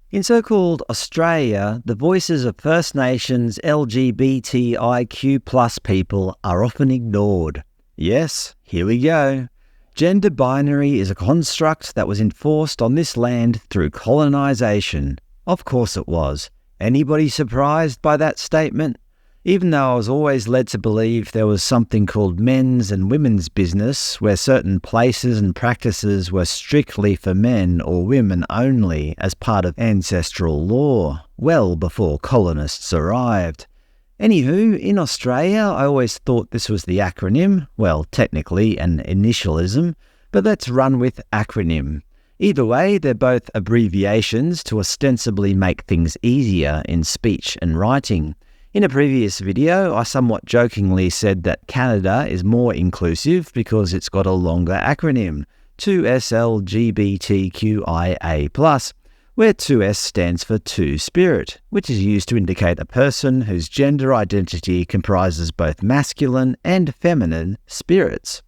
In so-called Australia, the voices of First Nations LGBTIQ+ people are often ignored. Yes, here we go. Gender binary is a construct that was enforced on this land through colonisation. Of course it was. Anybody surprised by that statement? Even though I was always led to believe there was something called men's and women's business, where certain places and practices were strictly for men or women only as part of ancestral law, well before colonists arrived. Anywho, in Australia, I always thought this was the acronym, well, technically an initialism, but let's run with acronym. Either way, they're both abbreviations to ostensibly make things easier in speech and writing. In a previous video, I somewhat jokingly said that Canada is more inclusive because it's got a longer acronym, 2SLGBTQIA+, where 2S stands for Two-Spirit, which is used to indicate a person whose gender identity comprises both masculine and feminine spirits.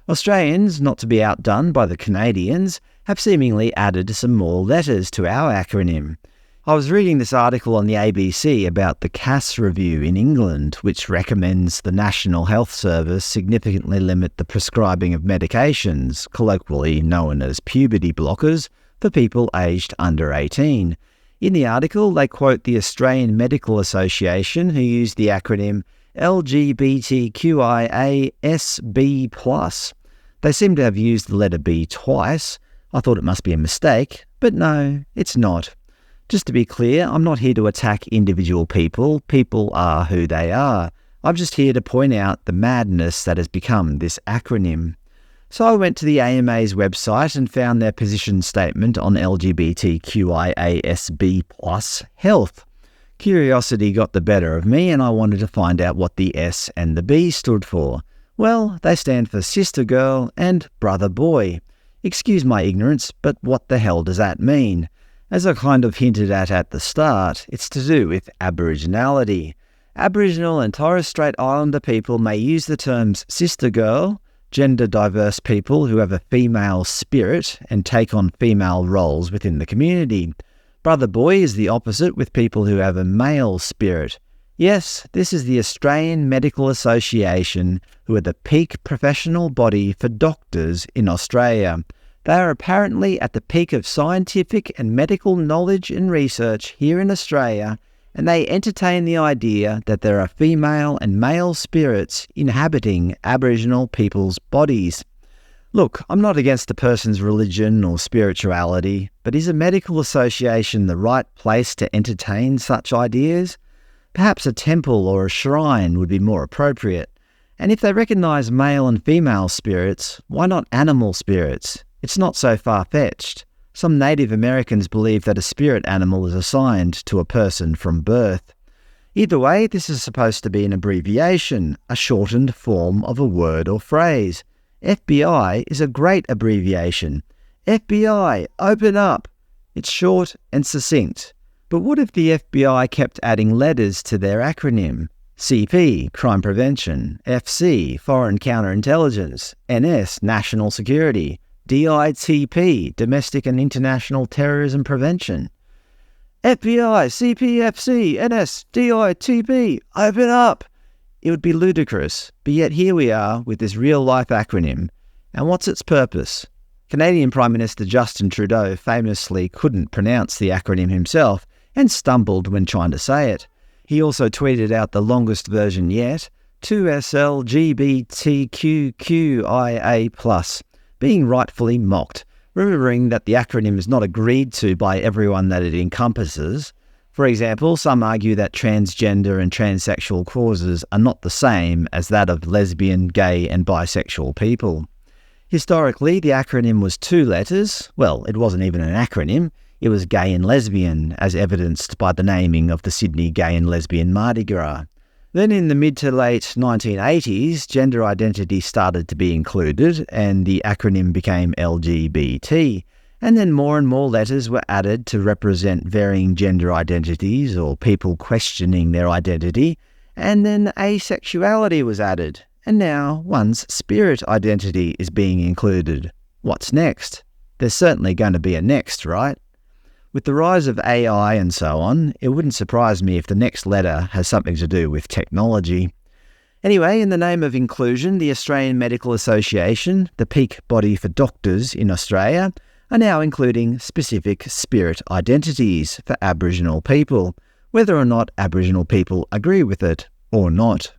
Australians, not to be outdone by the Canadians, have seemingly added some more letters to our acronym. I was reading this article on the ABC about the Cass Review in England, which recommends the National Health Service significantly limit the prescribing of medications, colloquially known as puberty blockers, for people aged under 18. In the article, they quote the Australian Medical Association, who used the acronym LGBTQIASB+. They seem to have used the letter B twice. I thought it must be a mistake, but no, it's not. Just to be clear, I'm not here to attack individual people. People are who they are. I'm just here to point out the madness that has become this acronym. So I went to the AMA's website and found their position statement on LGBTQIASB+ health. Curiosity got the better of me and I wanted to find out what the S and the B stood for. Well, they stand for sister girl and brother boy. Excuse my ignorance, but what the hell does that mean? As I kind of hinted at the start, it's to do with Aboriginality. Aboriginal and Torres Strait Islander people may use the terms sister girl, gender diverse people who have a female spirit and take on female roles within the community. Brother boy is the opposite, with people who have a male spirit. Yes, this is the Australian Medical Association, who are the peak professional body for doctors in Australia. They are apparently at the peak of scientific and medical knowledge and research here in Australia, and they entertain the idea that there are female and male spirits inhabiting Aboriginal people's bodies. Look, I'm not against a person's religion or spirituality, but is a medical association the right place to entertain such ideas? Perhaps a temple or a shrine would be more appropriate. And if they recognise male and female spirits, why not animal spirits? It's not so far-fetched. Some Native Americans believe that a spirit animal is assigned to a person from birth. Either way, this is supposed to be an abbreviation, a shortened form of a word or phrase. FBI is a great abbreviation. FBI, open up! It's short and succinct. But what if the FBI kept adding letters to their acronym? CP, Crime Prevention, FC, Foreign Counterintelligence, NS, National Security, DITP, Domestic and International Terrorism Prevention. FBI, CPFC, NS, DITP, open up! It would be ludicrous, but yet here we are with this real-life acronym. And what's its purpose? Canadian Prime Minister Justin Trudeau famously couldn't pronounce the acronym himself and stumbled when trying to say it. He also tweeted out the longest version yet, 2SLGBTQIA+, being rightfully mocked, remembering that the acronym is not agreed to by everyone that it encompasses. For example, some argue that transgender and transsexual causes are not the same as that of lesbian, gay and bisexual people. Historically, the acronym was 2 letters. Well, it wasn't even an acronym. It was gay and lesbian, as evidenced by the naming of the Sydney Gay and Lesbian Mardi Gras. Then in the mid to late 1980s, gender identity started to be included and the acronym became LGBT. And then more and more letters were added to represent varying gender identities or people questioning their identity. And then asexuality was added. And now one's spirit identity is being included. What's next? There's certainly going to be a next, right? With the rise of AI and so on, it wouldn't surprise me if the next letter has something to do with technology. Anyway, in the name of inclusion, the Australian Medical Association, the peak body for doctors in Australia, are now including specific spirit identities for Aboriginal people, whether or not Aboriginal people agree with it or not.